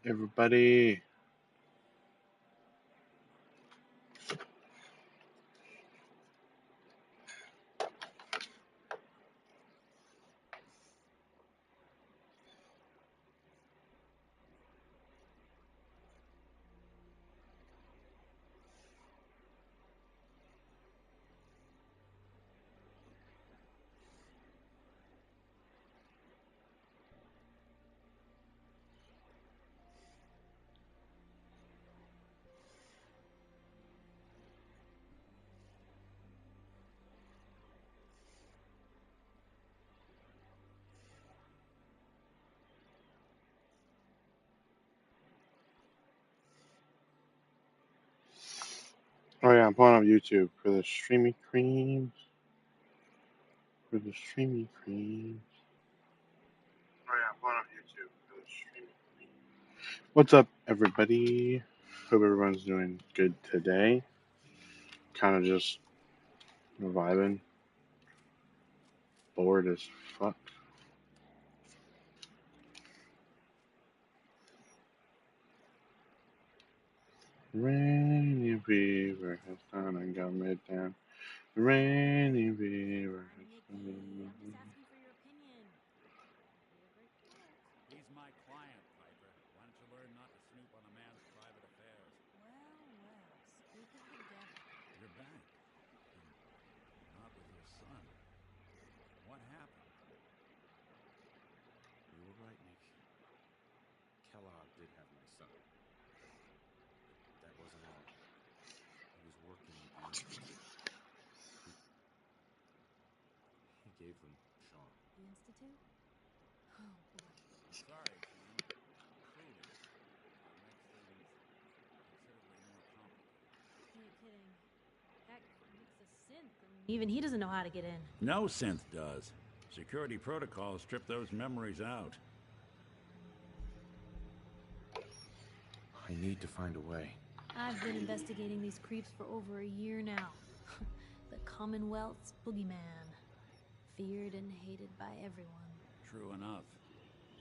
Everybody. Oh yeah, I'm pulling up YouTube for the streamy creams. For the streamy creams. Oh yeah, I'm pulling up YouTube for the streamy creams. What's up, everybody? Hope everyone's doing good today. Kind of just vibing. Bored as fuck. Rainy fever has gone and got me down. Rainy fever has gone and got me down. He's my client, Piper. Why don't you learn not to snoop on a man's private affairs? Well, speak of the devil. You're back. And not with your son. What happened? You were right, Nick. Kellogg did have my son. But that wasn't all. He was working the Institute. He gave them Sean. The Institute? Oh, boy. I'm sorry, Sam. Truly. It makes things considerably more complicated. You ain't kidding. Heck, Nick's a synth, and even he doesn't know how to get in. No synth does. Security protocols strip those memories out. I need to find a way. I've been investigating these creeps for over a year now. The Commonwealth's boogeyman. Feared and hated by everyone. True enough.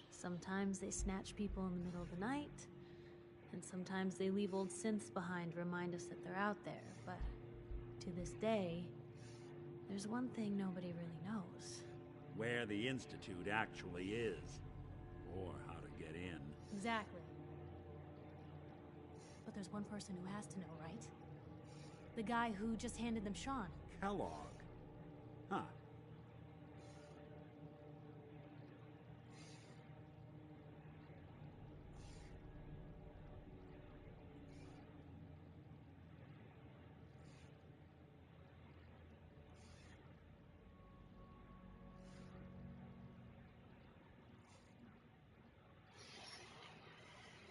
Sometimes they snatch people in the middle of the night, and sometimes they leave old synths behind to remind us that they're out there. But to this day, there's one thing nobody really knows. Where the Institute actually is. Or how to get in. Exactly. But there's one person who has to know, right? The guy who just handed them Sean. Kellogg. Huh.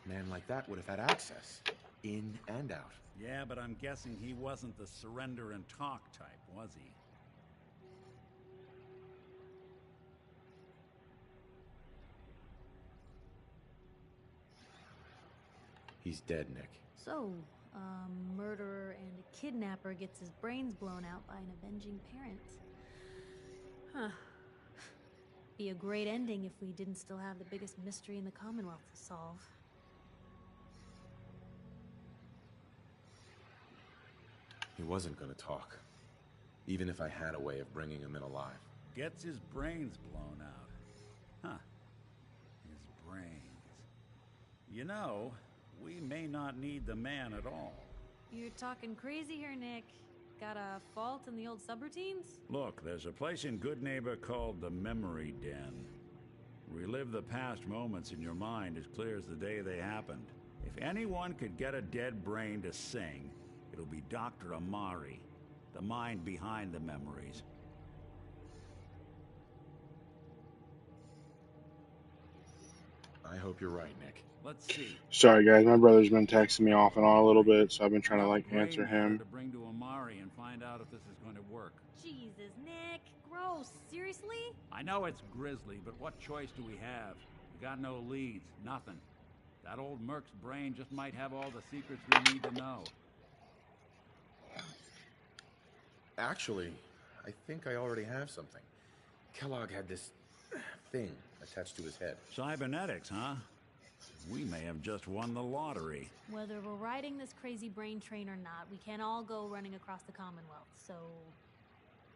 A man like that would have had access. In and out. Yeah, but I'm guessing he wasn't the surrender and talk type, was he? He's dead, Nick. So, a murderer and a kidnapper gets his brains blown out by an avenging parent. Huh. Be a great ending if we didn't still have the biggest mystery in the Commonwealth to solve. He wasn't going to talk. Even if I had a way of bringing him in alive. Gets his brains blown out. Huh. His brains. You know, we may not need the man at all. You're talking crazy here, Nick. Got a fault in the old subroutines? Look, there's a place in Good Neighbor called the Memory Den. Relive the past moments in your mind as clear as the day they happened. If anyone could get a dead brain to sing, it'll be Dr. Amari, the mind behind the memories. I hope you're right, Nick. Let's see. Sorry guys, my brother's been texting me off and on a little bit, so I've been trying to Enough like answer brain matter him. to bring to Amari and find out if this is going to work. Jesus, Nick. Gross. Seriously? I know it's grisly, but what choice do we have? We got no leads, nothing. That old Merc's brain just might have all the secrets we need to know. Actually, I think I already have something. Kellogg had this thing attached to his head. Cybernetics, huh? We may have just won the lottery. Whether we're riding this crazy brain train or not, we can't all go running across the Commonwealth, so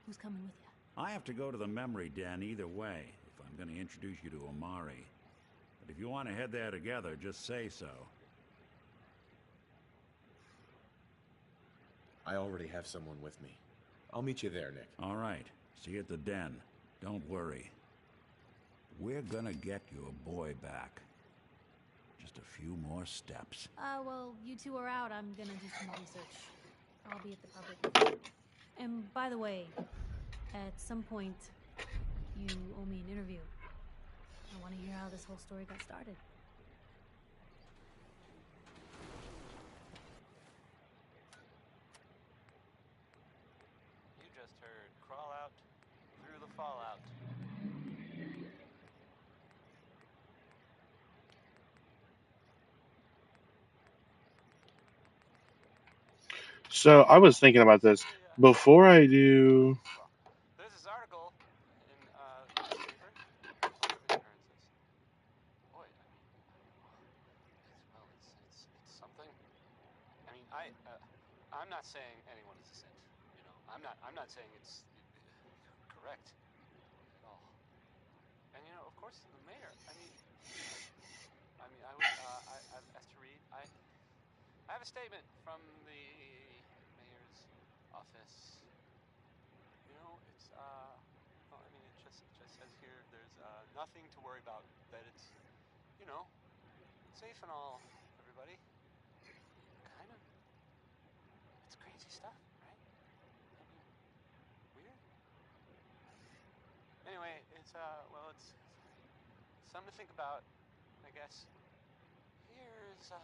who's coming with you? I have to go to the memory den either way, if I'm going to introduce you to Omari. But if you want to head there together, just say so. I already have someone with me. I'll meet you there, Nick. All right. See you at the den. Don't worry. We're gonna get your boy back. Just a few more steps. Well, you two are out. I'm gonna do some more research. I'll be at the public. And by the way, at some point, you owe me an interview. I want to hear how this whole story got started. You just heard Crawl Out Through the Fallout. So I was thinking about this before I do. Well, there's this article in the newspaper on living occurrences. Boy, I mean, it's something. I mean, I'm not saying anyone is a saint. You know, I'm not saying it's correct at all. And you know, of course, the mayor. I would. I've asked to read. I have a statement from the mayor's office. You know, it's well, I mean, it just says here there's nothing to worry about. That it's, you know, safe and all. Everybody, kind of. It's crazy stuff, right? I mean, weird. Anyway, it's well, it's something to think about, I guess. Here's here's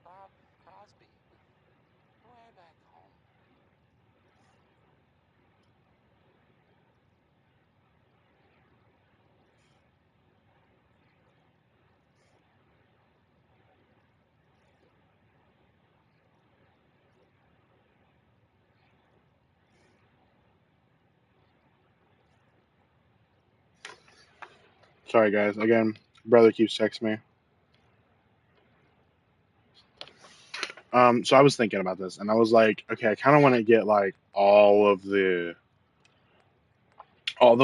Bob Crosby way back home. Sorry, guys. Again, brother keeps texting me. So I was thinking about this, and I was like, okay, I kind of want to get like all the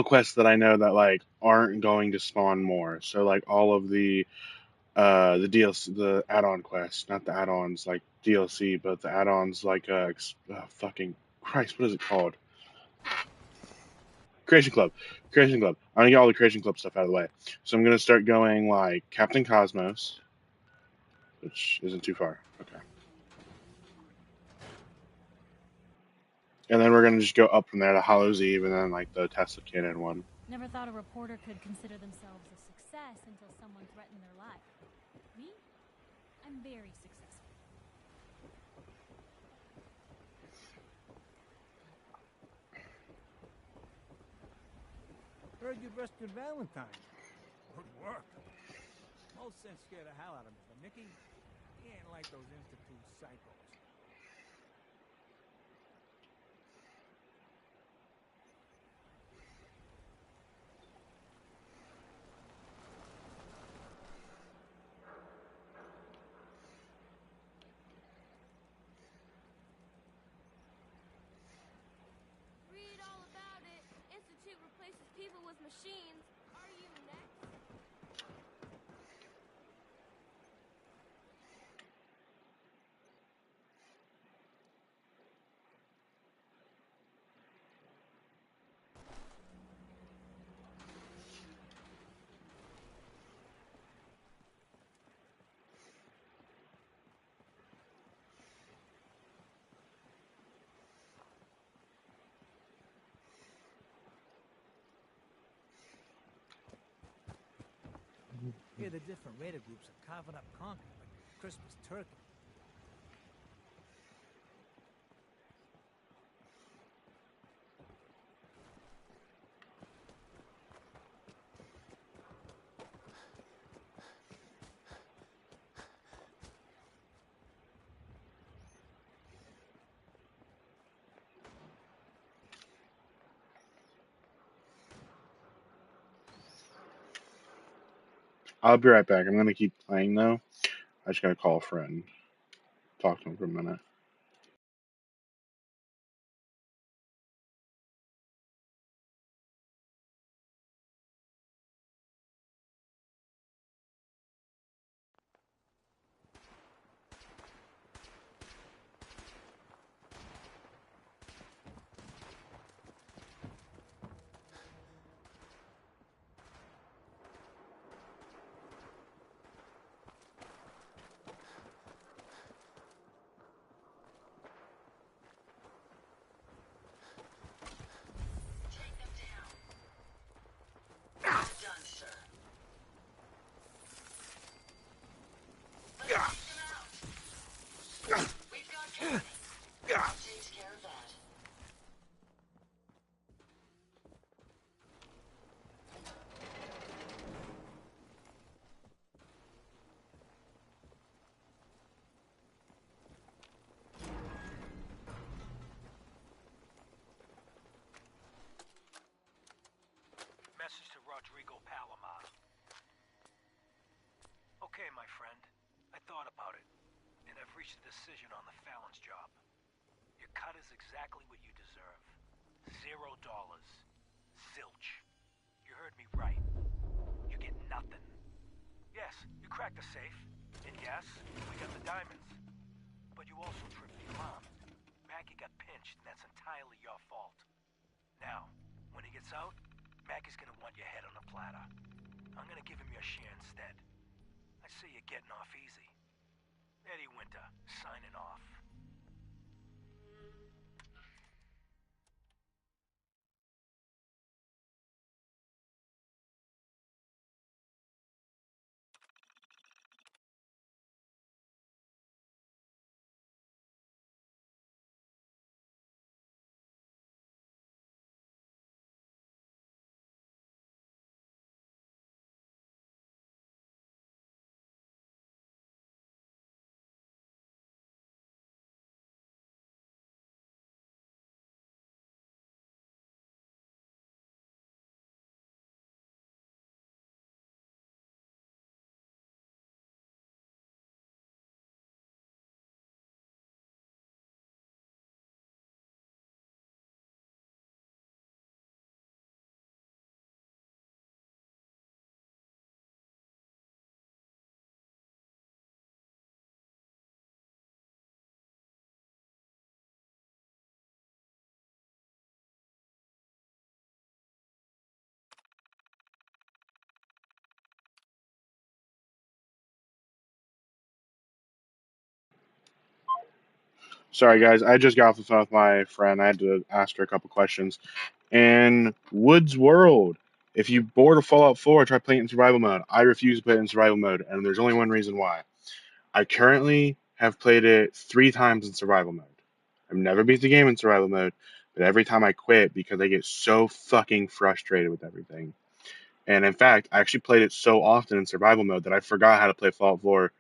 quests that I know that like aren't going to spawn more. So like all of the DLC, the add-on quests, not the add-ons like DLC, but the add-ons like fucking Christ, what is it called? Creation Club. Creation Club. I'm gonna get all the Creation Club stuff out of the way. So I'm gonna start going like Captain Cosmos, which isn't too far. Okay. And then we're gonna just go up from there to Hallows Eve, and then like the Tesla Cannon one. Never thought a reporter could consider themselves a success until someone threatened their life. Me? I'm very successful. Heard you rescued Valentine. Good work. Most sense scared the hell out of me, but Nicky, he ain't like those Institute psychos. Read all about it. Institute replaces people with machines. Are you next? Here the different raider groups are carving up Concord like Christmas turkey. I'll be right back. I'm gonna keep playing though. I just gotta call a friend. Talk to him for a minute. Message to Rodrigo Palomar. Okay, my friend. I thought about it, and I've reached a decision on the Fallon's job. Your cut is exactly what you deserve. $0. Zilch. You heard me right. You get nothing. Yes, you cracked the safe, and yes, we got the diamonds. But you also tripped the alarm. Mackie got pinched, and that's entirely your fault. Now, when he gets out, Mackie's gonna want your head on a platter. I'm gonna give him your share instead. I see you're getting off easy. Eddie Winter, signing off. Sorry, guys. I just got off the phone with my friend. I had to ask her a couple questions. In Woods World, if you board a Fallout 4, try playing it in survival mode. I refuse to play it in survival mode, and there's only one reason why. I currently have played it 3 times in survival mode. I've never beat the game in survival mode, but every time I quit because I get so fucking frustrated with everything. And in fact, I actually played it so often in survival mode that I forgot how to play Fallout 4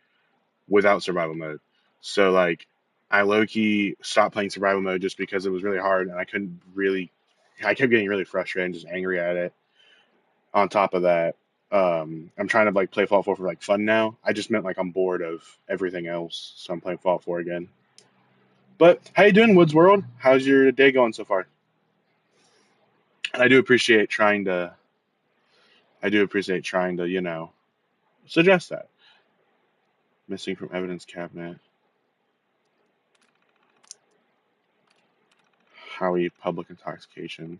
without survival mode. So like I low key stopped playing survival mode just because it was really hard and I kept getting really frustrated and just angry at it. On top of that, I'm trying to like play Fallout 4 for like fun now. I just meant like I'm bored of everything else, so I'm playing Fallout 4 again. But how you doing, Woods World? How's your day going so far? And I do appreciate trying to, suggest that. Missing from evidence cabinet. Howie public intoxication.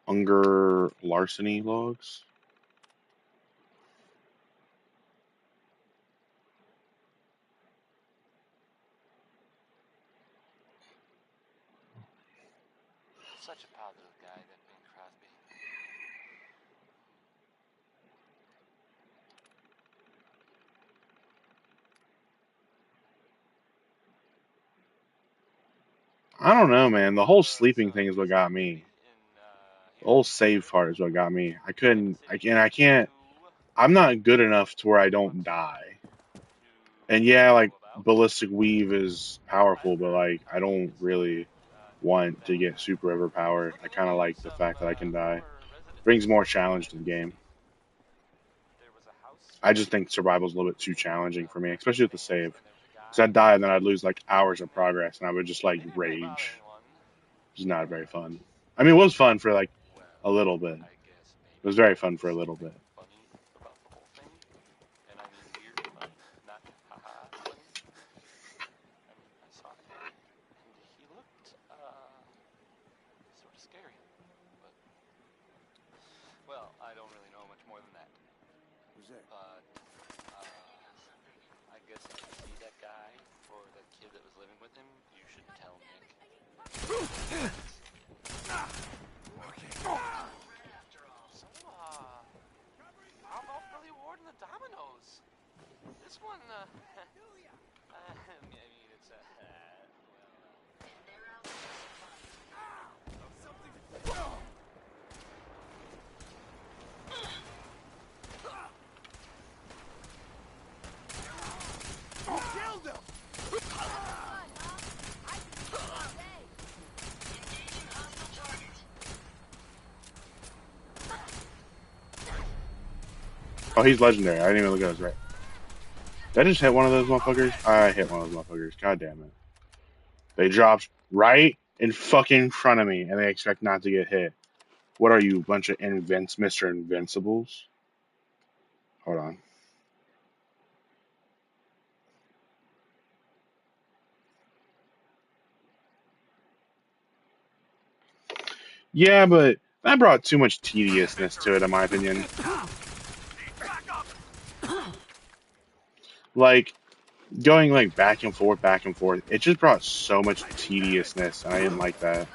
Unger larceny logs. Such a positive guy, that Bing Crosby. I don't know, man. The whole sleeping thing is So what he's not got gonna be me. in The here whole this save afternoon. part is what got me. I Diamond couldn't. I City can. I can't. 2. I'm not good enough to where I Want don't to die. And yeah, like know about? ballistic weave is powerful, but like I don't really want to get super overpowered. I kind of like the fact that I can die. Brings more challenge to the game. I just think survival's a little bit too challenging for me, especially with the save. Because I'd die and then I'd lose like hours of progress, and I would just like rage. It's not very fun. I mean, it was fun for like a little bit. It was very fun for a little bit. And I mean weird fun, not haha funny. I mean, I saw him, and he looked, sort of scary. But, well, I don't really know much more than that. Who's that? But, I guess if you see that guy or that kid that was living with him, you should tell Nick. So, how about Billy Ward and the Dominoes? This one, I mean, it's Killed him! Oh, he's legendary. I didn't even look at his right. Did I just hit one of those motherfuckers? I hit one of those motherfuckers. God damn it. They dropped right in fucking front of me, and they expect not to get hit. What are you, bunch of Mr. Invincibles? Hold on. Yeah, but that brought too much tediousness to it, in my opinion. Like, going like back and forth, it just brought so much tediousness, and I didn't like that.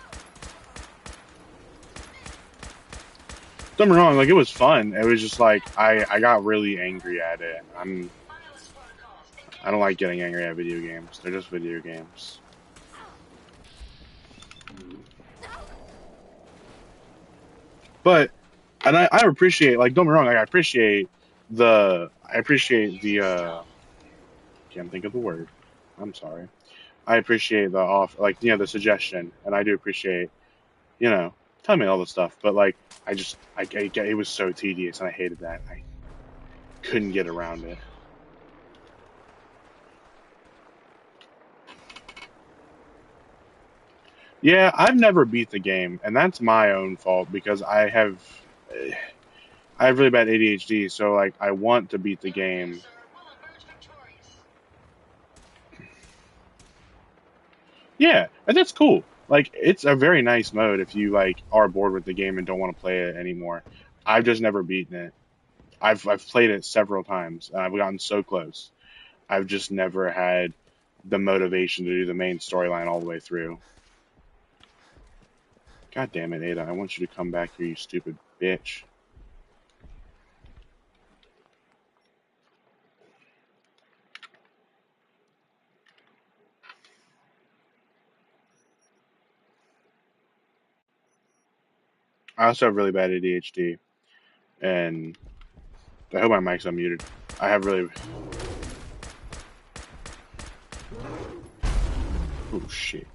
Don't get me wrong, like it was fun. It was just like I got really angry at it. I don't like getting angry at video games. They're just video games. But and I appreciate, like, don't get me wrong, like I appreciate the can't think of the word. I'm sorry. I appreciate the off, like, the suggestion, and I do appreciate, tell me all the stuff. But like it was so tedious, and I hated that. I couldn't get around it. Yeah, I've never beat the game, and that's my own fault because I have really bad ADHD, so like I want to beat the game. Yeah, and that's cool. Like it's a very nice mode if you like are bored with the game and don't want to play it anymore. I've just never beaten it. I've played it several times and I've gotten so close. I've just never had the motivation to do the main storyline all the way through. God damn it, Ada! I want you to come back here, you stupid bitch. I also have really bad ADHD, and I hope my mic's unmuted. I have really. Oh shit.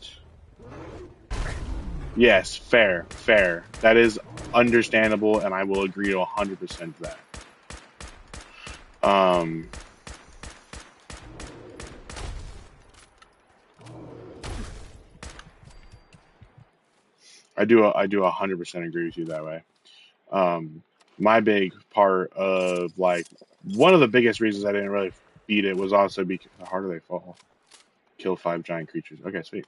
Yes, fair, fair. That is understandable, and I will agree to 100% to that. Um, I do 100% agree with you that way. My big part of like one of the biggest reasons I didn't really beat it was also because how hard do they fall? Kill 5 giant creatures. Okay, sweet.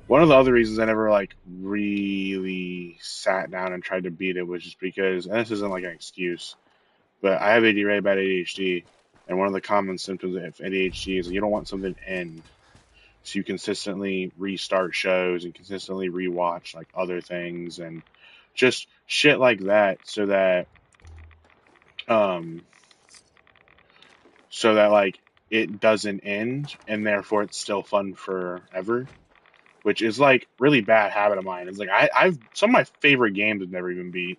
One of the other reasons I never like really sat down and tried to beat it was just because, and this isn't like an excuse, but I have really bad ADHD, and one of the common symptoms of ADHD is you don't want something to end, so you consistently restart shows and consistently rewatch like other things and just shit like that, um, so that like it doesn't end, and therefore it's still fun forever. Which is like really bad habit of mine. It's like I've some of my favorite games have never even beat.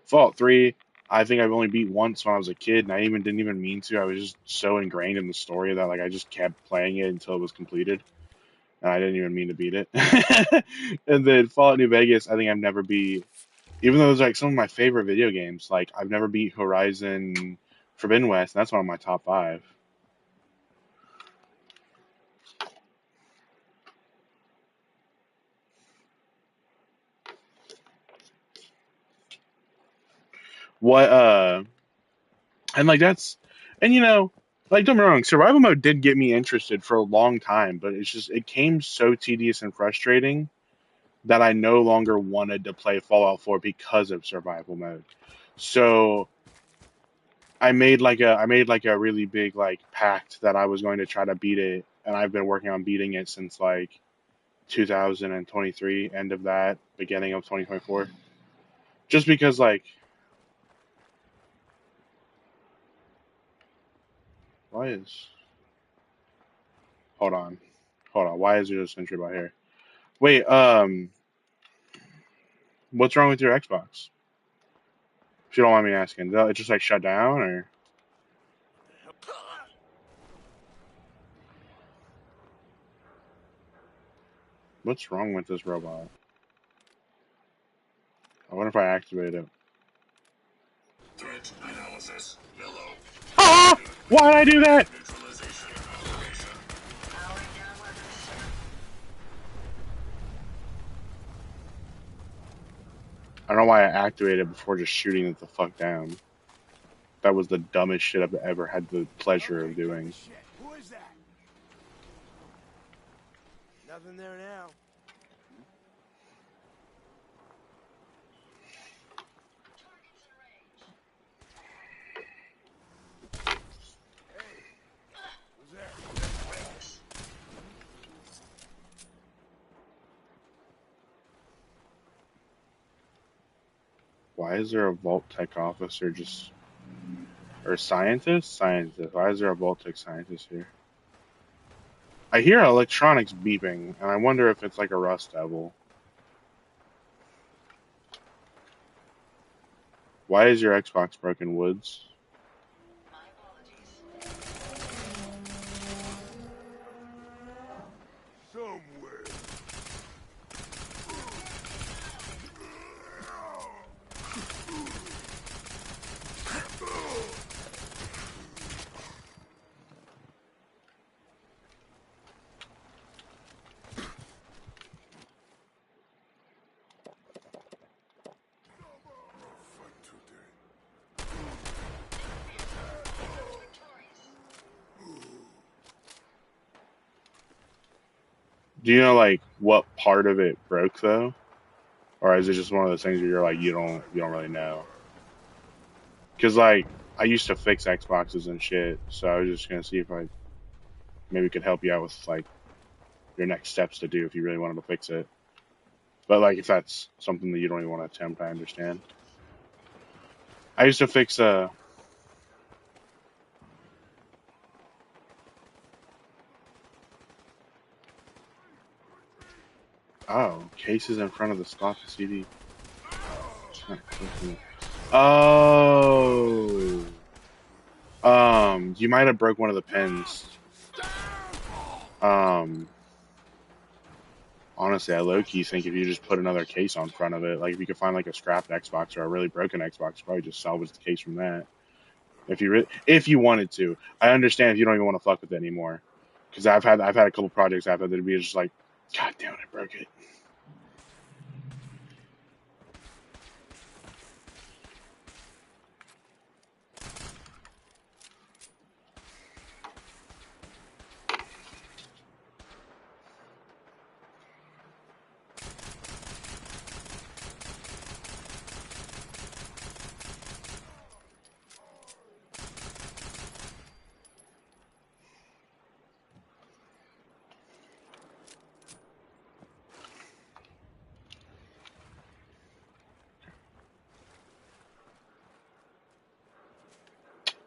Fallout 3, I think I've only beat once when I was a kid, and I even didn't even mean to. I was just so ingrained in the story that like I just kept playing it until it was completed, and I didn't even mean to beat it. And then Fallout New Vegas, I think I've never beat, even though it's like some of my favorite video games. Like I've never beat Horizon Forbidden West, and that's one of my top five. What and like that's and like don't get me wrong, survival mode did get me interested for a long time, but it's just it came so tedious and frustrating that I no longer wanted to play Fallout 4 because of survival mode. So I made like a really big like pact that I was going to try to beat it, and I've been working on beating it since like 2023, end of that, beginning of 2024. Just because like why is hold on. Hold on. Why is there a sentry by here? Wait, what's wrong with your Xbox? If you don't mind me asking, did it just like shut down or what's wrong with this robot? I wonder if I activate it. Threat analysis. Yellow. Ah! Why did I do that? Neutralization operation. Powering down weapons, sir. I don't know why I activated it before just shooting it the fuck down. That was the dumbest shit I've ever had the pleasure of Okay, cut the doing. shit. Who is that? Nothing there now. Hey, who's there? Why is there a Vault Tech officer just or scientist? Scientist. Why is there a Vault Tech scientist here? I hear electronics beeping, and I wonder if it's like a Rust Devil. Why is your Xbox broken, Woods? My apologies. Somewhere. Do you know like what part of it broke though, or is it just one of those things where you're like you don't really know? Because like I used to fix Xboxes and shit, so I was just gonna see if I maybe could help you out with like your next steps to do if you really wanted to fix it. But like if that's something that you don't even want to attempt, I understand. I used to fix cases in front of the slot CD. Oh, you might have broke one of the pins. Um, Honestly, I low key think if you just put another case on front of it, like if you could find like a scrapped Xbox or a really broken Xbox, probably just salvage the case from that. If you wanted to, I understand if you don't even want to fuck with it anymore. Because I've had a couple projects I've had that be just like, God damn it, I broke it.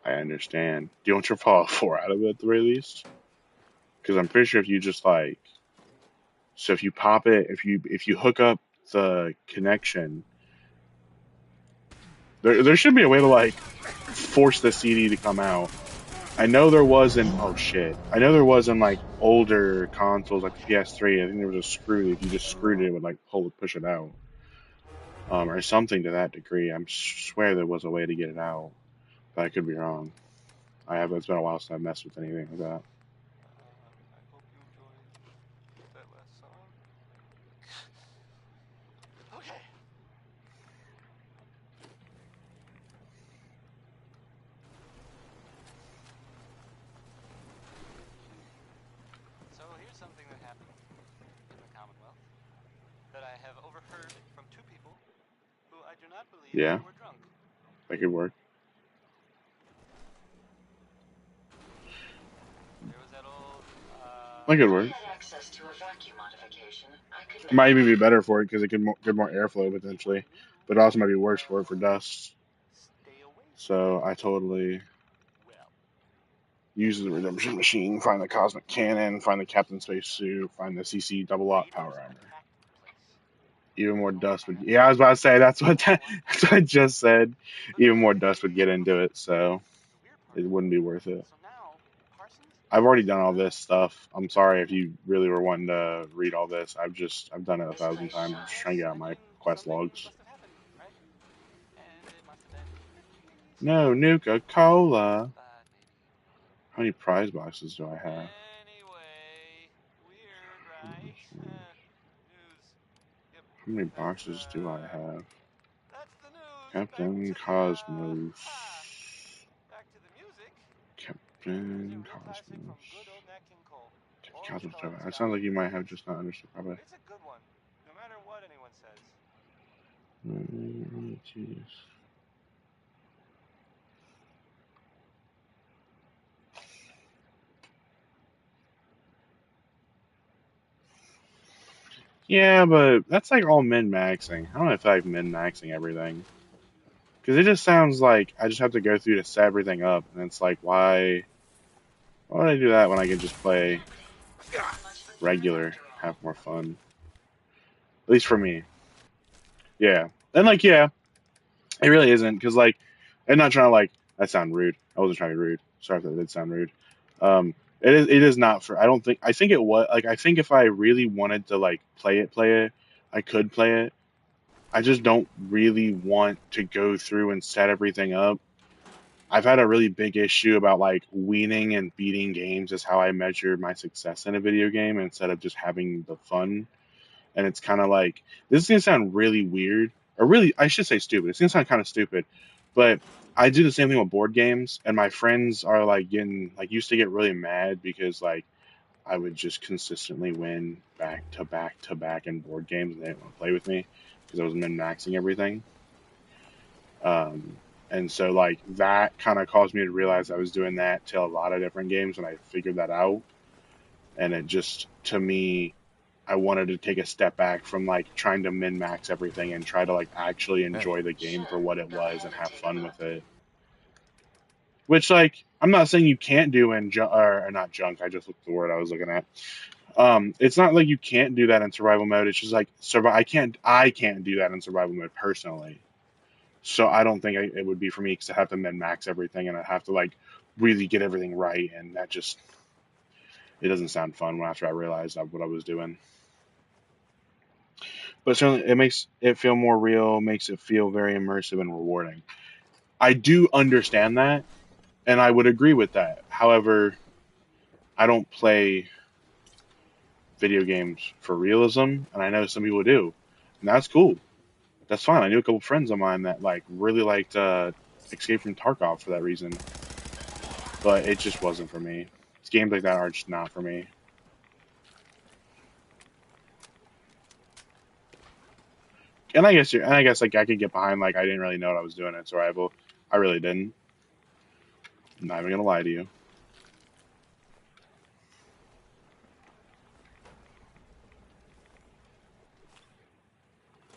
I understand. Do you want your Fallout 4 out of it at the very least? Because I'm pretty sure if you just like, so if you pop it, if you hook up the connection, There should be a way to like force the CD to come out. I know there was in oh shit. I know there was in like older consoles like the PS3. I think there was a screw that if you just screwed it, it would like push it out, or something to that degree. I swear there was a way to get it out, but I could be wrong. I have. It's been a while since I've messed with anything like that. I hope you enjoyed that last song. Okay. So here's something that happened in the Commonwealth that I have overheard from two people who I do not believe Yeah, were drunk. that could work. There was that old, That could I work. had access to a vacuum modification. I could It make might it even be work. better for it because it could get more airflow potentially, but it also might be worse for it for dust. stay away from So it. I totally Well, use the redemption machine, find the cosmic cannon, find the captain space suit, find the CC double aught power raiders armor. attacked the place. Even more Oh my dust would. god. Yeah, I was about to say that's what You know what? that's what I just said. But Even more dust would get into it, so the weird part it is, wouldn't be worth it. so now Parsons I've already is done all not this stuff. I'm sorry if dead. you really were wanting to read all this. I've done it a This thousand place times, just trying to sucks. get I out my mean, quest something logs. must have happened, right? And it must have been pretty No stupid. Nuka Cola. Maybe. How many prize boxes do I have? Anyway, weird, right? News. Yep, How many that's boxes do I have? the news. Back Captain to Cosmos. back to the music. Here's a Captain real classic from Cosmos. good old Nat King Cole. Orange Cosmos. colored That sounds sky. like you might have just not understood properly. It's a good one, no matter what anyone says. Jeez. Yeah, but that's like all min maxing. I don't know if I like min maxing everything. Because it just sounds like I just have to go through to set everything up, and it's like, why would I do that when I can just play Not much of a carrot regular, after all. have more fun? At least for me. Yeah. And like, yeah, it really isn't, because like, I'm not trying to like, that sound rude. I wasn't trying to be rude. Sorry if that did sound rude. It is not for, I think it was, like, I think if I really wanted to like play it, I could play it. I just don't really want to go through and set everything up. I've had a really big issue about like weaning and beating games is how I measure my success in a video game instead of just having the fun. And it's kind of like this is gonna sound really weird, or really I should say stupid. It's gonna sound kind of stupid, but I do the same thing with board games, and my friends are like getting like used to get really mad because like I would just consistently win back to back to back in board games, and they didn't want to play with me because I was min maxing everything. Um, and so like that kind of caused me to realize I was doing that to a lot of different games, and I figured that out. And it just to me, I wanted to take a step back from like trying to min max everything and try to like actually enjoy the game for Sure, what it go was ahead and and have take a fun look. with it. Which like I'm not saying you can't do in or not junk. I just looked at the word I was looking at. It's not like you can't do that in survival mode. It's just like I can't do that in survival mode personally. So I don't think it would be for me because I have to min max everything and I have to like really get everything right, and that just it doesn't sound fun when after I realized what I was doing. But certainly it makes it feel more real, makes it feel very immersive and rewarding. I do understand that, and I would agree with that. However, I don't play video games for realism, and I know some people do, and that's cool. That's fine. I knew a couple friends of mine that like really liked Escape from Tarkov for that reason, but it just wasn't for me. Games like that are just not for me. And I guess like I could get behind like I didn't really know what I was doing in survival. I really didn't. I'm not even gonna lie to you.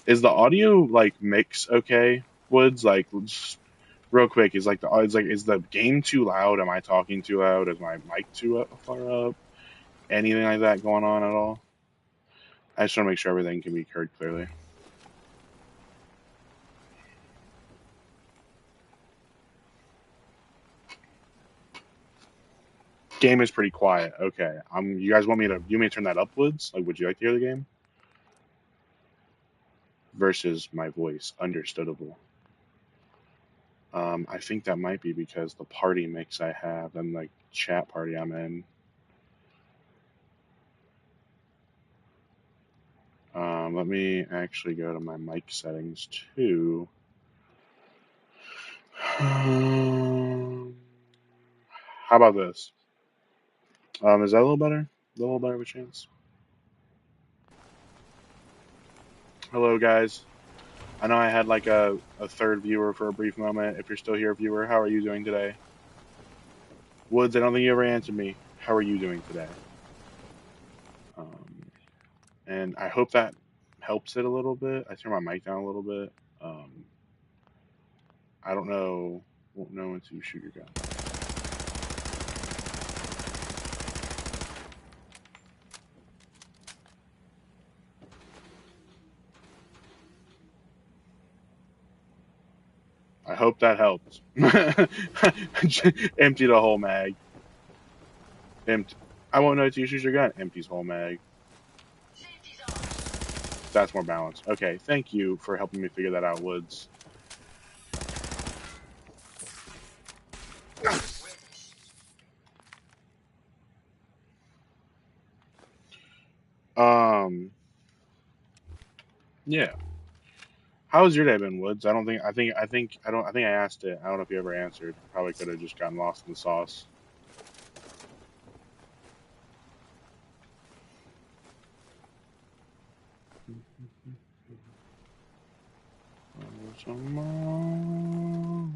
Is the audio like mix okay, Woods? Like just real quick, is the game too loud? Am I talking too loud? Is my mic too far up? Anything like that going on at all? I just want to make sure everything can be heard clearly. Game is pretty quiet. Okay. You guys want me to turn that upwards? Like, would you like to hear the game? Versus my voice, understandable. I think that might be because the party mix I have and like chat party I'm in. Let me actually go to my mic settings too. How about this? Is that a little better? A little better of a chance? Hello, guys. I know I had like a third viewer for a brief moment. If you're still here, viewer, how are you doing today? Woods, I don't think you ever answered me. How are you doing today? Um, and I hope that helps it a little bit. I turn my mic down a little bit. Um, I don't know, won't know when to shoot your gun. I hope that helps. Empty the whole mag. Empty. I won't know to shoot your gun. Empties whole mag. That's more balanced. Okay, thank you for helping me figure that out, Woods. Um, yeah. How's your day been, Woods? I think I asked it. I don't know if you ever answered. Probably could have just gotten lost in the sauce. Tomorrow,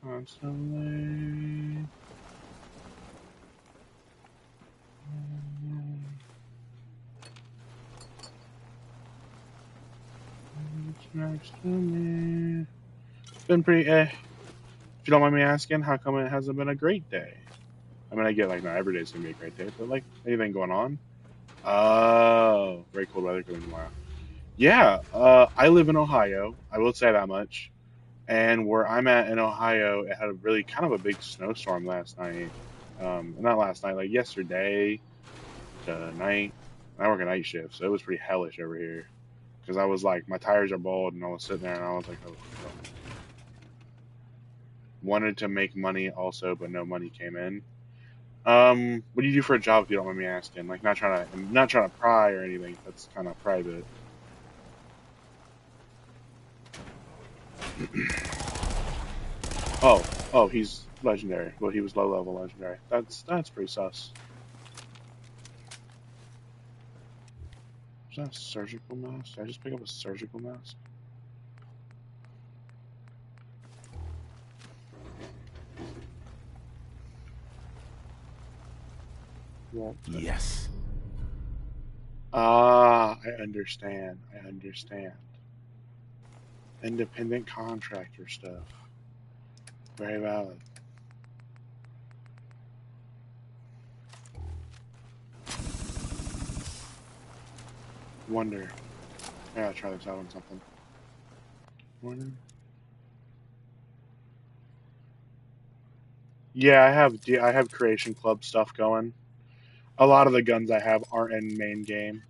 constantly. It's next to me. It's been pretty If you don't mind me asking, how come it hasn't been a great day? I mean, I get like not every day's gonna be a great day, but like anything going on? Oh, very cold weather coming tomorrow. Yeah, I live in Ohio. I will say that much. And where I'm at in Ohio, it had a really kind of a big snowstorm last night. Not last night, like yesterday tonight. I work a night shift, so it was pretty hellish over here. Because I was like, my tires are bald, and I was sitting there, and I was like, oh, no. Wanted to make money also, but no money came in. What do you do for a job if you don't mind me asking? Like, not trying to pry or anything. That's kind of private. Oh, he's legendary. Well, he was low level legendary. That's pretty sus. Is that a surgical mask? Did I just pick up a surgical mask? What? Yes. Ah, I understand. I understand. Independent contractor stuff. Very valid. Wonder. I gotta try this out on something. Wonder. Yeah, I have creation club stuff going. A lot of the guns I have aren't in main game.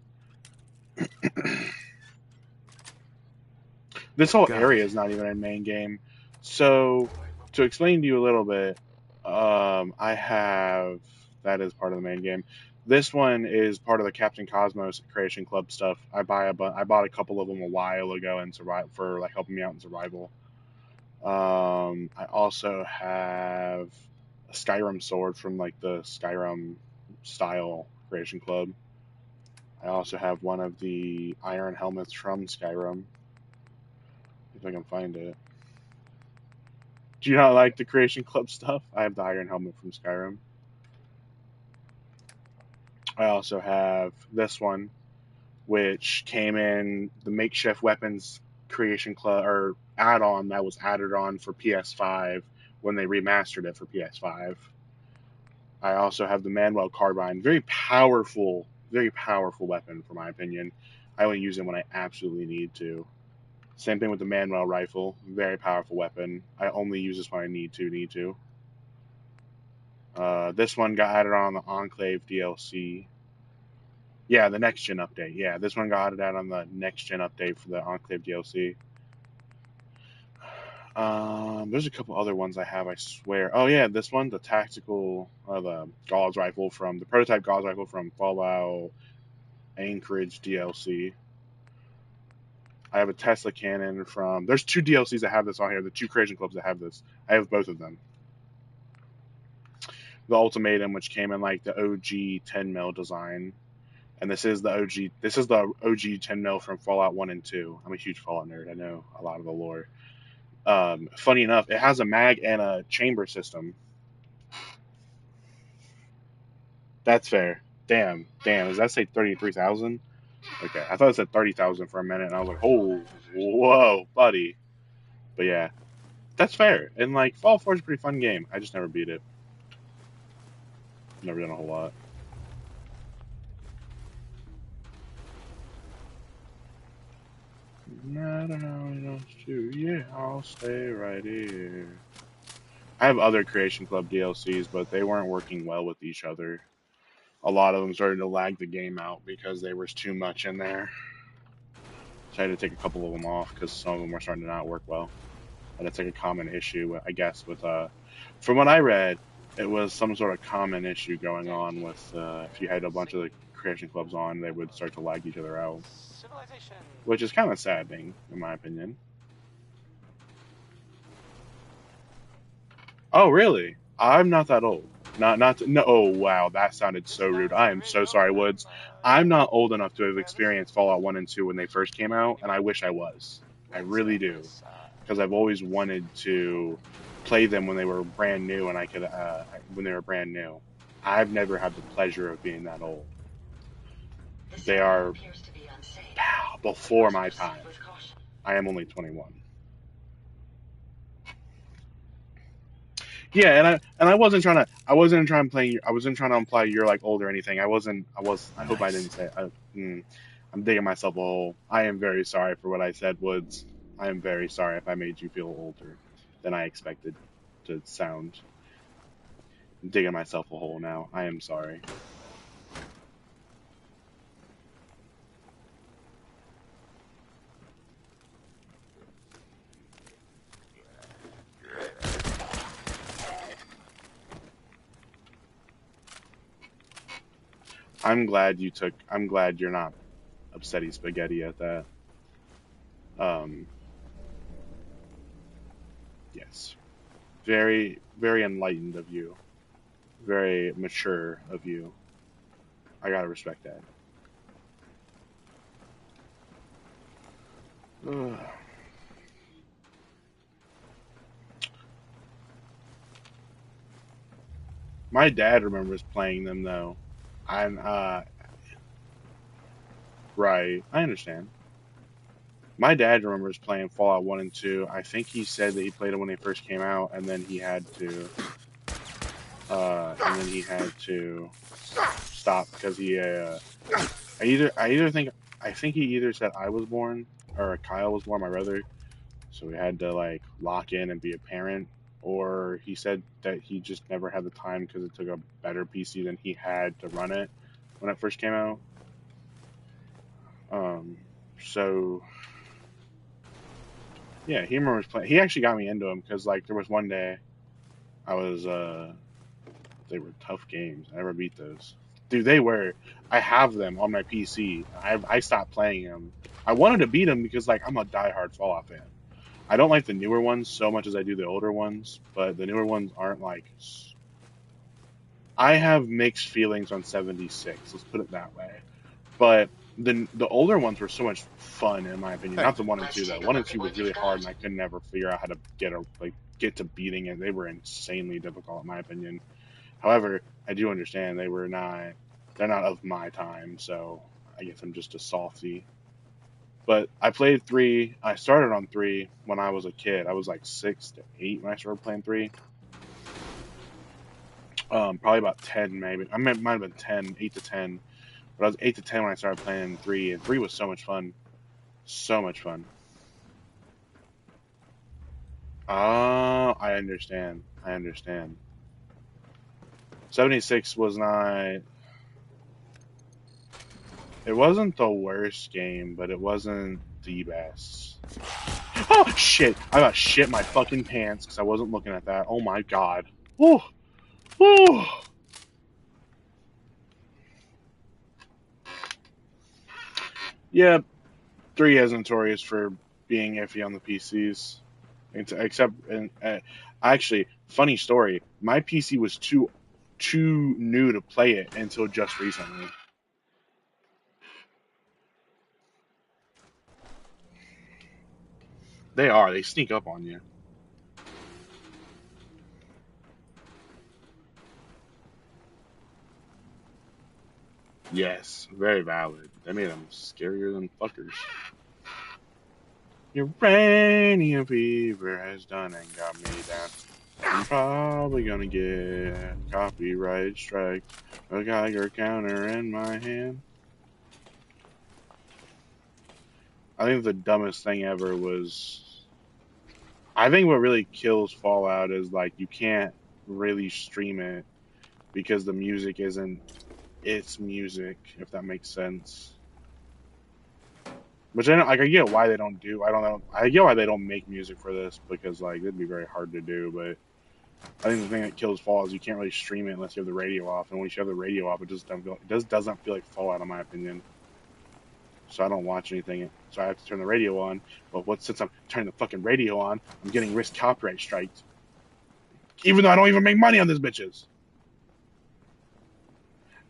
This whole Got it. area is not even in main game. So to explain to you a little bit, I have that is part of the main game. This one is part of the Captain Cosmos Creation Club stuff. I bought a couple of them a while ago and survive for like helping me out in survival. I also have a Skyrim sword from like the Skyrim style Creation Club. I also have one of the iron helmets from Skyrim. If I can find it. Do you not like the Creation Club stuff? I have the iron helmet from Skyrim. I also have this one, which came in the makeshift weapons Creation Club or add-on that was added on for PS5 when they remastered it for PS5. I also have the Manuel carbine, very powerful weapon for my opinion. I only use it when I absolutely need to. Same thing with the Manuel rifle. Very powerful weapon. I only use this when I need to. This one got added on the Enclave DLC. Yeah, the next gen update. Yeah, this one got added on the next gen update for the Enclave DLC. There's a couple other ones I have, I swear. Oh yeah, this one, the tactical, the Gauss rifle from the prototype Gauss rifle from Fallout Anchorage DLC. I have a Tesla cannon from. There's two DLCs that have this on here. The two Creation Clubs that have this. I have both of them. The Ultimatum, which came in like the OG 10 mil design, and this is the OG. This is the OG 10 mil from Fallout 1 and 2. I'm a huge Fallout nerd. I know a lot of the lore. Funny enough, it has a mag and a chamber system. That's fair. Damn. Does that say 33,000? Okay, I thought it said 30,000 for a minute, and I was like, oh, whoa, buddy. But yeah, that's fair. And like, Fallout 4 is a pretty fun game. I just never beat it. Never done a whole lot. No matter how it goes to, yeah, I'll stay right here. I have other Creation Club DLCs, but they weren't working well with each other. A lot of them started to lag the game out because there was too much in there. So I had to take a couple of them off because some of them were starting to not work well. And it's like a common issue, I guess, with from what I read, it was some sort of common issue going on with if you had a bunch of the Creation Clubs on, they would start to lag each other out, Civilization. which is kind of saddening, in my opinion. Oh, really? I'm not that old. No. Oh, wow, that sounded so rude. I am so sorry, Woods. I'm not old enough to have experienced Fallout 1 and 2 when they first came out, and I wish I was. I really do, because I've always wanted to play them when they were brand new, and I could when they were brand new. I've never had the pleasure of being that old. They are before my time. I am only 21. Yeah, and I wasn't trying to play. I wasn't trying to imply you're like old or anything. I hope I didn't say. I'm digging myself a hole. I am very sorry for what I said, Woods. I am very sorry if I made you feel older than I expected to sound. I'm digging myself a hole now. I am sorry. I'm glad you're not upsetty spaghetti at that. Um, yes. Very, very enlightened of you. Very mature of you. I gotta respect that. Ugh. My dad remembers playing them though. I'm right. I understand. My dad remembers playing Fallout 1 and 2. I think he said that he played it when they first came out, and then he had to stop because I think he either said I was born or Kyle was born, my brother. So we had to like lock in and be a parent, or he said that he just never had the time because it took a better PC than he had to run it when it first came out. Um, so yeah, he remembers playing. He actually got me into him because like there was one day I was they were tough games. I never beat those. Dude, they were. I have them on my PC. I stopped playing them. I wanted to beat them because like I'm a diehard Fallout fan. I don't like the newer ones so much as I do the older ones, but the newer ones aren't like. I have mixed feelings on 76. Let's put it that way. But the older ones were so much fun in my opinion. Not the one and two though. One and two was really hard, and I could never figure out how to get to beating it. They were insanely difficult in my opinion. However, I do understand they're not of my time, so I guess I'm just a softie. But I played three. I started on three when I was a kid. I was like 6 to 8 when I started playing three. Probably about 10, maybe. Might have been 10, 8 to 10. But I was 8 to 10 when I started playing three, and three was so much fun. So much fun. Oh, I understand. I understand. 76 was not. It wasn't the worst game, but it wasn't the best. Oh shit! I about shit my fucking pants because I wasn't looking at that. Oh my god. Woo! Woo! Yeah, 3 is notorious for being iffy on the PCs. Except, and actually, funny story. My PC was too new to play it until just recently. They are. They sneak up on you. Yes, very valid. They made them scarier than fuckers. Uranium fever has done and got me down. I'm probably gonna get copyright strike. A Geiger counter in my hand. I think the dumbest thing ever was. I think what really kills Fallout is like you can't really stream it because the music isn't its music, if that makes sense. Which I don't, like. I get why they don't do. I don't know. I get why they don't make music for this because like it'd be very hard to do. But I think the thing that kills Fallout is you can't really stream it unless you have the radio off. And once you have the radio off, it doesn't feel like Fallout in my opinion. So I don't watch anything. So I have to turn the radio on. But since I'm turning the fucking radio on, I'm getting risk copyright strikes, even though I don't even make money on these bitches.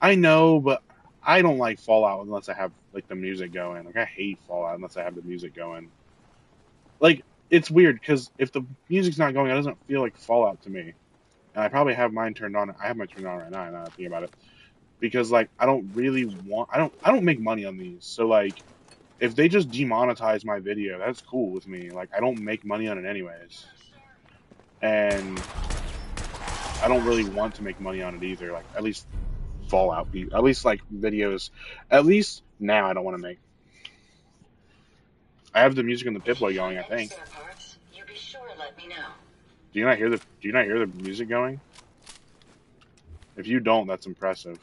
I know, but I don't like Fallout unless I have like the music going. Like I hate Fallout unless I have the music going. Like it's weird because if the music's not going, it doesn't feel like Fallout to me. And I probably have mine turned on. I have mine turned on right now. Now that I think about it, because like I don't really want. I don't make money on these. So like if they just demonetize my video, that's cool with me. Like I don't make money on it anyways, and I don't really want to make money on it either. Like at least Fallout, at least like videos, at least now I don't want to make. I have the music in the Pip-Boy going. I think. You be sure let me know. Do you not hear the music going? If you don't, that's impressive.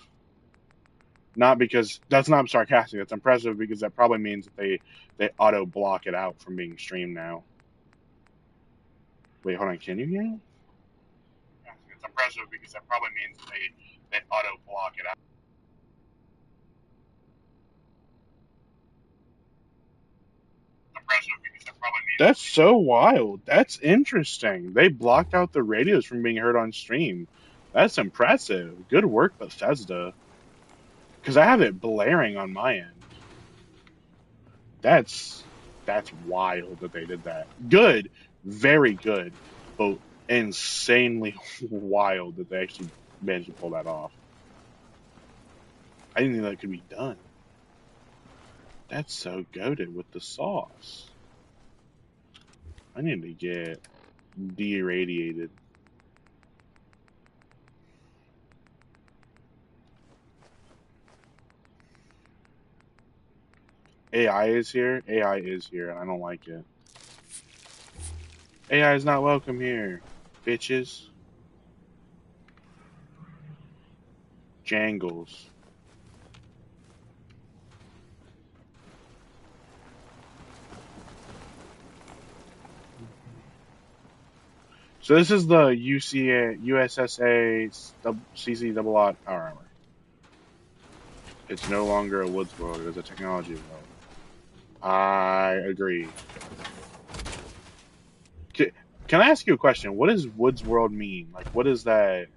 Not because that's not sarcastic. That's impressive because that probably means that they auto block it out from being streamed now. Wait, hold on. Can you hear it? It's impressive because that probably means they auto block it out. That's so wild. That's interesting. They blocked out the radios from being heard on stream. That's impressive. Good work, Bethesda. Because I have it blaring on my end. That's wild that they did that. Good, very good, but insanely wild that they actually managed to pull that off. I didn't think that could be done. That's so goated with the sauce. I need to get de-irradiated. AI is here. AI is here, and I don't like it. AI is not welcome here, bitches. Jangles. So this is the USSA CC double odd power armor. It's no longer a woods world; it is a technology world. I agree. Can I ask you a question? What does woods world mean? Like, what is that?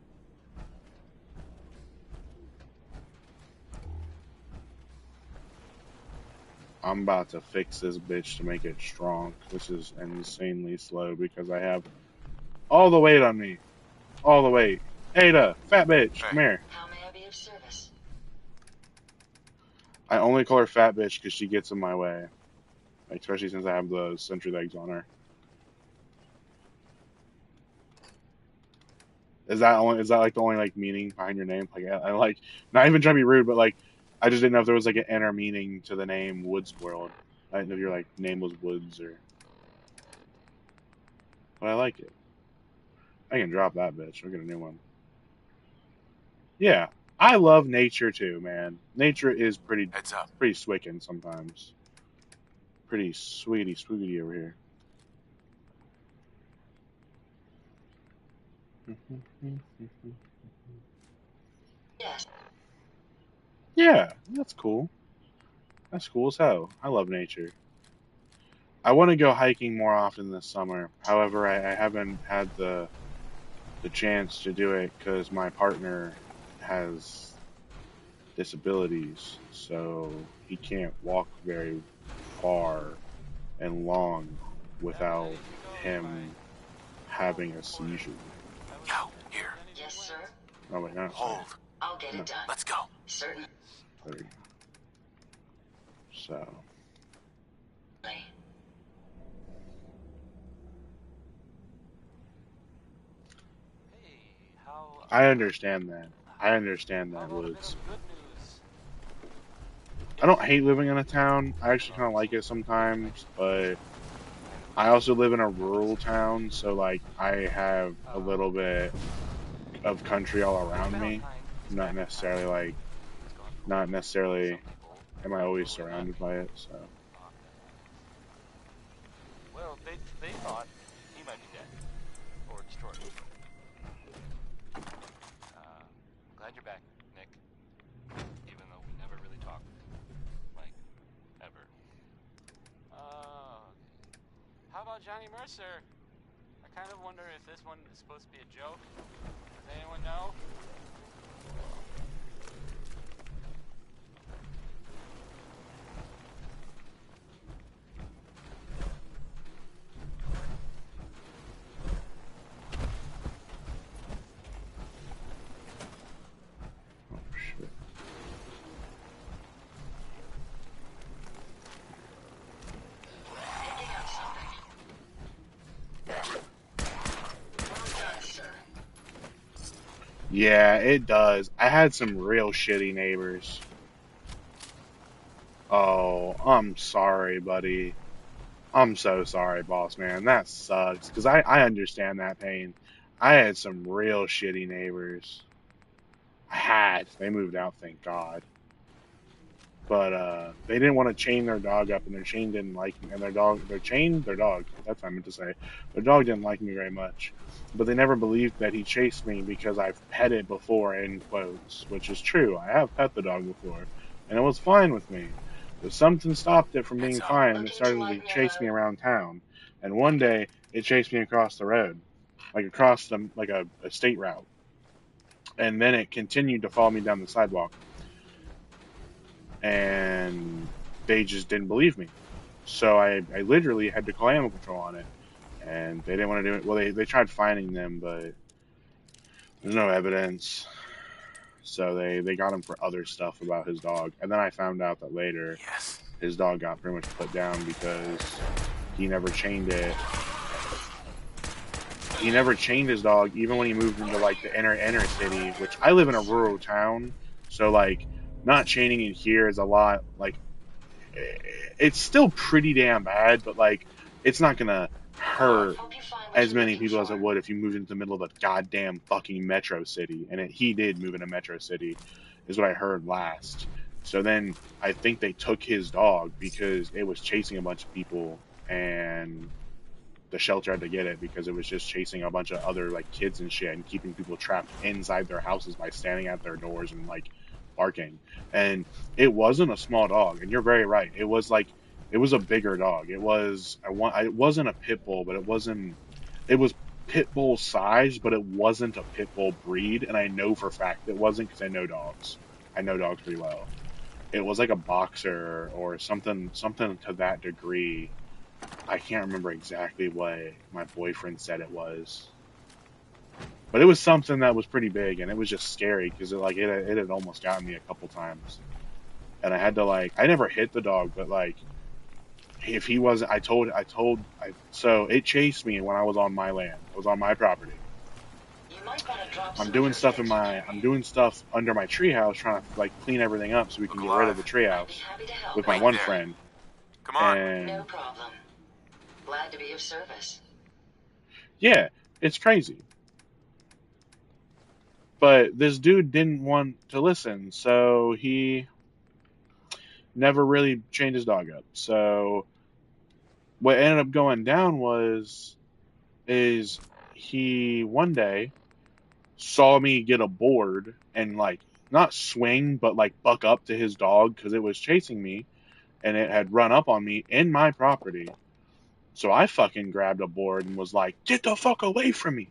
I'm about to fix this bitch to make it strong. This is insanely slow because I have all the weight on me. All the weight. Ada, fat bitch, come here. How may I be of service? I only call her fat bitch because she gets in my way. Like, especially since I have the sentry legs on her. Is that like the only like meaning behind your name? Like I like not even trying to be rude, but like I just didn't know if there was like an inner meaning to the name Woods World. I didn't know if your like name was Woods or but I like it. I can drop that bitch. I'll get a new one. Yeah, I love nature too, man. Nature is Heads up. pretty swicking sometimes. Pretty sweetie swooty over here. Yes. Yeah, that's cool. That's cool as hell. I love nature. I want to go hiking more often this summer. However, I haven't had the chance to do it because my partner has disabilities, so he can't walk very far and long Never without anything goes by him phone having a recording. seizure. That was Yo, here. Jenny Yes, Lee sir. Wins. Oh wait, no, sorry. Hold. I'll get No, it done. Let's go. Certainly. there we go. So Hey, how I understand that. I understand how that, about a bit of Woods. good news? I don't hate living in a town. I actually Well, kind of like it obviously, I sometimes, but I I lose also live in a happens. rural town, so like I have a little bit of country all Your around me. Valentine is Not back in necessarily town. like, He's gone for not work. necessarily Some people am I are always totally surrounded happy. by it. So Well, they thought he might be dead or destroyed. Glad you're back, Nick. Even though we never really talked, like ever. Okay. How about Johnny Mercer? I kind of wonder if this one is supposed to be a joke. Does anyone know? oh shit. Picking up something. Well done, sir. Yeah, it does. I had some real shitty neighbors. Oh, I'm sorry, buddy. I'm so sorry, boss man. That sucks because I understand that pain. I had some real shitty neighbors. I had. They moved out, thank God. But they didn't want to chain their dog up, and their chain didn't like me. And their dog. That's what I meant to say. Their dog didn't like me very much. But they never believed that he chased me because I've pet it before, in quotes, which is true. I have pet the dog before, and it was fine with me. But something stopped it from Heads being up. fine, and it Looking to started to lighten your chase me load? around town. And one day, it chased me across the road, like across like a state route, and then it continued to follow me down the sidewalk, and they just didn't believe me. So I literally had to call animal control on it, and they didn't want to do it. Well, they tried finding them, but there's no evidence. So they got him for other stuff about his dog, and then I found out that later Yes. his dog got pretty much put down because he never chained it. He never chained his dog, even when he moved into like the inner city, which I live in a rural town, so like not chaining it here is a lot like it's still pretty damn bad, but like it's not gonna Come on. hurt Hope you find what as you're many looking people as it for. would if you moved into the middle of a goddamn fucking metro city. And he did move into metro city, is what I heard last. So then I think they took his dog because it was chasing a bunch of people, and the shelter had to get it because it was just chasing a bunch of other like kids and shit and keeping people trapped inside their houses by standing at their doors and like barking. And it wasn't a small dog, and you're very right. It was a bigger dog. It wasn't a pit bull, but it was pit bull size, but it wasn't a pit bull breed, and I know for a fact it wasn't because I know dogs. I know dogs pretty well. It was like a boxer or something to that degree. I can't remember exactly what my boyfriend said it was, but it was something that was pretty big, and it was just scary because it had almost gotten me a couple times, and I had to like I never hit the dog, but like if he was, so it chased me when I was on my land. It was on my property. You might want to drop some of those things you I'm carry. doing stuff under my treehouse, trying to like clean everything up so we can Look get rid of alive. the I'd be treehouse happy to help. with my Right one there. friend, Come on. No and problem. Glad to be of service. Yeah, it's crazy. But this dude didn't want to listen, so he never really chained his dog up. So what ended up going down is he one day saw me get a board and like not swing but like buck up to his dog because it was chasing me and it had run up on me in my property. So I fucking grabbed a board and was like, "Get the fuck away from me!"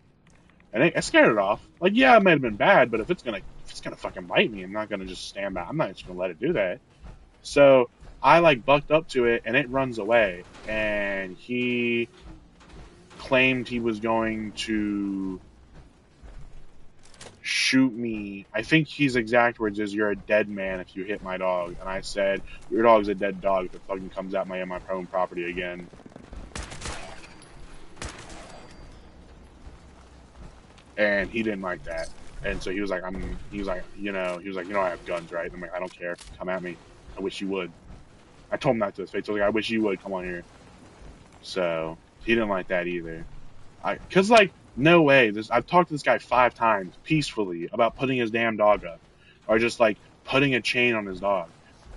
And I scared it off. Like, yeah, it might have been bad, but if it's gonna fucking bite me, I'm not gonna just stand back. I'm not just gonna let it do that. So I like bucked up to it and it runs away. And he claimed he was going to shoot me. I think his exact words is, "You're a dead man if you hit my dog." And I said, "Your dog's a dead dog if it fucking comes out my own property again." And he didn't like that. And so he was like, "You know, I have guns, right?" And I'm like, "I don't care. Come at me. I wish you would." I told him that to his face. I was like, "I wish you would come on here." So he didn't like that either. Cause like, no way. I've talked to this guy 5 times peacefully about putting his damn dog up, or just like putting a chain on his dog,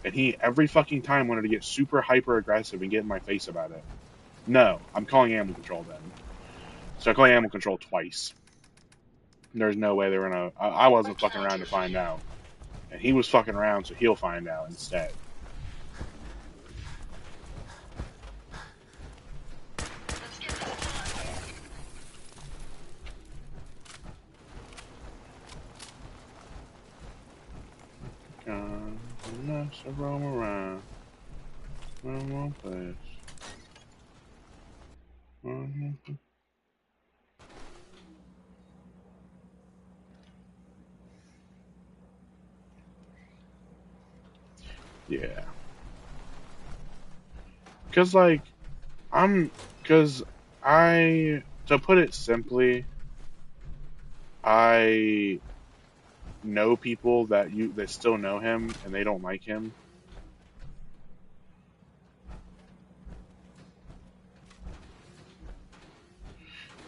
and he every fucking time wanted to get super hyper aggressive and get in my face about it. No, I'm calling animal control then. So I called animal control twice. There's no way they were gonna. I What wasn't can fucking I around do to for find you? out, and he was fucking around, so he'll find out instead. Let's get this done. Let's roam around, one more place. Mhm. Yeah, cause like I'm, cause I, to put it simply, I know people that still know him and they don't like him.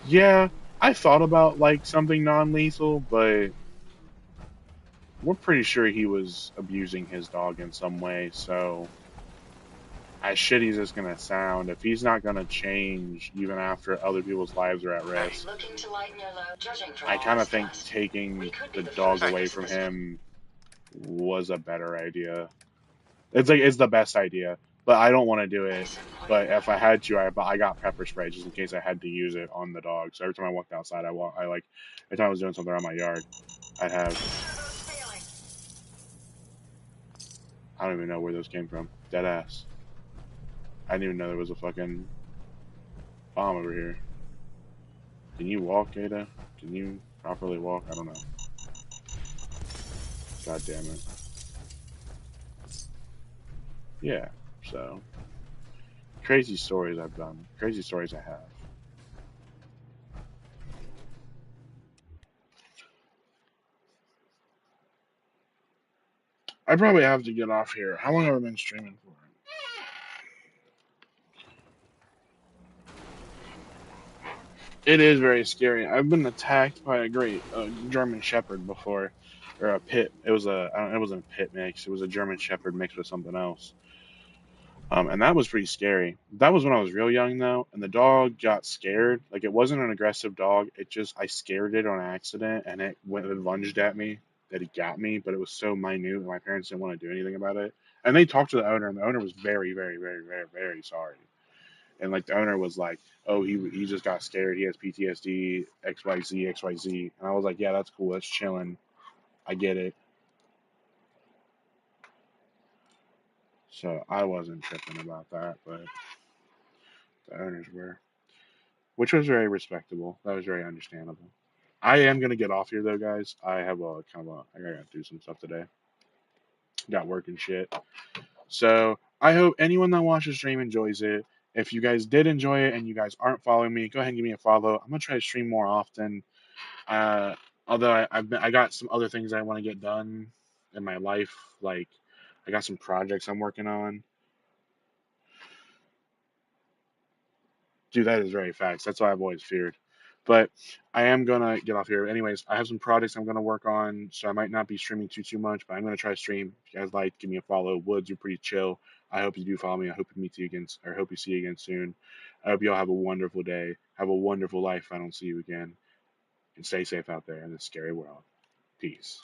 Yeah, I thought about like something non-lethal, but we're pretty sure he was abusing his dog in some way. So as shitty as it's gonna sound, if he's not gonna change even after other people's lives are at risk, Looking to lighten your load. Judging from I all kind this of think dust, we taking could be the the dog first away ones from in this place. him was a better idea. It's the best idea, but I don't want to do it. Excellent point of But if I order. had to, I got pepper spray just in case I had to use it on the dog. So every time I walked outside, I like every time I was doing something around my yard, I'd have. Servo's failing. I don't even know where those came from. Dead ass. I didn't even know there was a fucking bomb over here. Can you walk, Ada? Can you properly walk? I don't know. God damn it. Yeah. So crazy stories I've done. Crazy stories I have. I probably have to get off here. How long have I been streaming for? It is very scary. I've been attacked by a great German Shepherd before, or a pit. It was a. I don't, it wasn't a pit mix. It was a German Shepherd mixed with something else. And that was pretty scary. That was when I was real young though, and the dog got scared. Like it wasn't an aggressive dog. It just I scared it on accident, and it went and lunged at me. That it got me, but it was so minute, and my parents didn't want to do anything about it. And they talked to the owner, and the owner was very, very, very, very, very sorry. And like the owner was like, "Oh, he just got scared. He has PTSD, XYZ, XYZ." And I was like, "Yeah, that's cool. That's chilling. I get it." So I wasn't tripping about that, but the owners were, which was very respectable. That was very understandable. I am gonna get off here though, guys. I have a kind of a I gotta do some stuff today. Got work and shit. So I hope anyone that watches stream enjoys it. If you guys did enjoy it and you guys aren't following me, go ahead and give me a follow. I'm gonna try to stream more often. Uh, although I got some other things I want to get done in my life, like I got some projects I'm working on. Dude, that is very fast. That's what I've always feared. But I am gonna get off here. Anyways, I have some projects I'm gonna work on, so I might not be streaming too much, but I'm gonna try to stream. If you guys like, give me a follow. Woods, you're pretty chill. I hope you do follow me. I hope to meet you again, or hope you see you again soon. I hope you all have a wonderful day. Have a wonderful life if I don't see you again. And stay safe out there in this scary world. Peace.